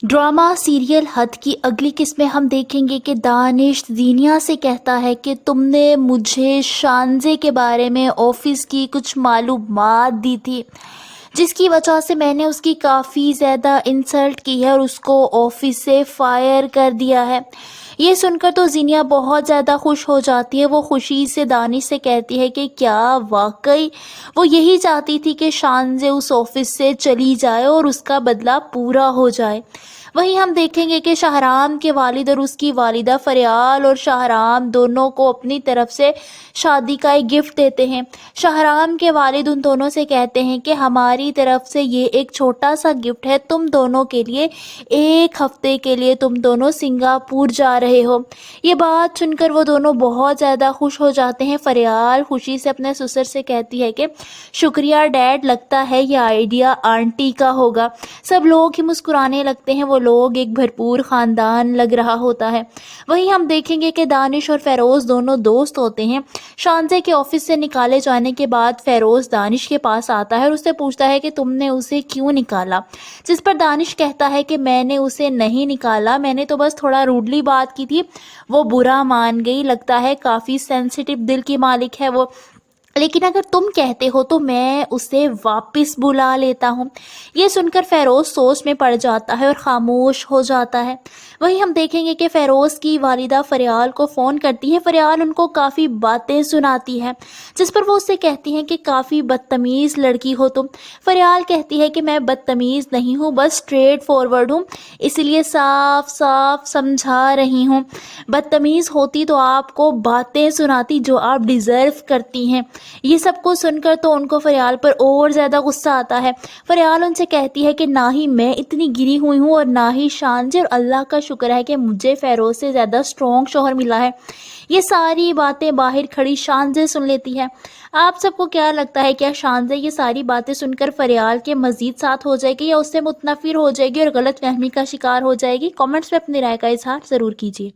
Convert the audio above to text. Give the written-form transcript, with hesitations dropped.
Drama serial हद की अगली किस्में हम देखेंगे कि दानिश ज़ीनिया से कहता है कि तुमने मुझे शानज़े के बारे में ऑफिस की कुछ मालूमात दी थी, जिसकी वजह से मैंने उसकी काफ़ी ज़्यादा इंसल्ट की है और उसको ऑफिस से फायर कर दिया है। ये सुनकर तो ज़ीनिया बहुत ज़्यादा खुश हो जाती है। वो खुशी से दानिश से कहती है कि क्या वाकई वो यही चाहती थी कि शानज़े उस ऑफिस से चली जाए और उसका बदला पूरा हो जाए। वहीं हम देखेंगे कि शाहराम के वालिद और उसकी वालिदा फरियाल और शाहराम दोनों को अपनी तरफ से शादी का एक गिफ्ट देते हैं। शाहराम के वालिद उन दोनों से कहते हैं कि हमारी तरफ से ये एक छोटा सा गिफ्ट है तुम दोनों के लिए, 1 हफ्ते के लिए तुम दोनों सिंगापुर जा रहे हो। ये बात सुनकर वो दोनों बहुत ज़्यादा खुश हो जाते हैं। फरियाल खुशी से अपने ससुर से कहती है कि शुक्रिया डैड, लगता है ये आइडिया आंटी का होगा। सब लोग ही मुस्कुराने लगते हैं। वो लोग एक भरपूर ख़ानदान लग रहा होता है। वहीं हम देखेंगे कि दानिश और फ़ेरोज़ दोनों दोस्त होते हैं। शानज़े के ऑफिस से निकाले जाने के बाद फ़ेरोज़ दानिश के पास आता है और उससे पूछता है कि तुमने उसे क्यों निकाला, जिस पर दानिश कहता है कि मैंने उसे नहीं निकाला, मैंने तो बस थोड़ा रूडली बात की थी, वो बुरा मान गई। लगता है काफ़ी सेंसिटिव दिल की मालिक है वो, लेकिन अगर तुम कहते हो तो मैं उसे वापस बुला लेता हूँ। ये सुनकर फ़ेरोज़ सोच में पड़ जाता है और ख़ामोश हो जाता है। वहीं हम देखेंगे कि फ़ेरोज़ की वालिदा फ़रियाल को फ़ोन करती है। फ़रियाल उनको काफ़ी बातें सुनाती है, जिस पर वो उससे कहती हैं कि काफ़ी बदतमीज़ लड़की हो तुम। फ़रियाल कहती है कि मैं बदतमीज़ नहीं हूँ, बस स्ट्रेट फॉरवर्ड हूँ, इसलिए साफ साफ समझा रही हूँ। बदतमीज़ होती तो आपको बातें सुनाती जो आप डिज़र्व करती हैं। ये सब कुछ सुनकर तो उनको फरियाल पर और ज़्यादा गुस्सा आता है। फरियाल उनसे कहती है कि ना ही मैं इतनी गिरी हुई हूँ और ना ही शानज़े, और अल्लाह का शुक्र है कि मुझे फ़ेरोज़ से ज़्यादा स्ट्रॉन्ग शौहर मिला है। ये सारी बातें बाहर खड़ी शानज़े सुन लेती है। आप सबको क्या लगता है, क्या शानज़े ये सारी बातें सुनकर फरियाल के मज़ीद साथ हो जाएगी या उससे मुतनफ़िर हो जाएगी और गलतफ़हमी का शिकार हो जाएगी? कमेंट्स में अपनी राय का इज़हार ज़रूर कीजिए।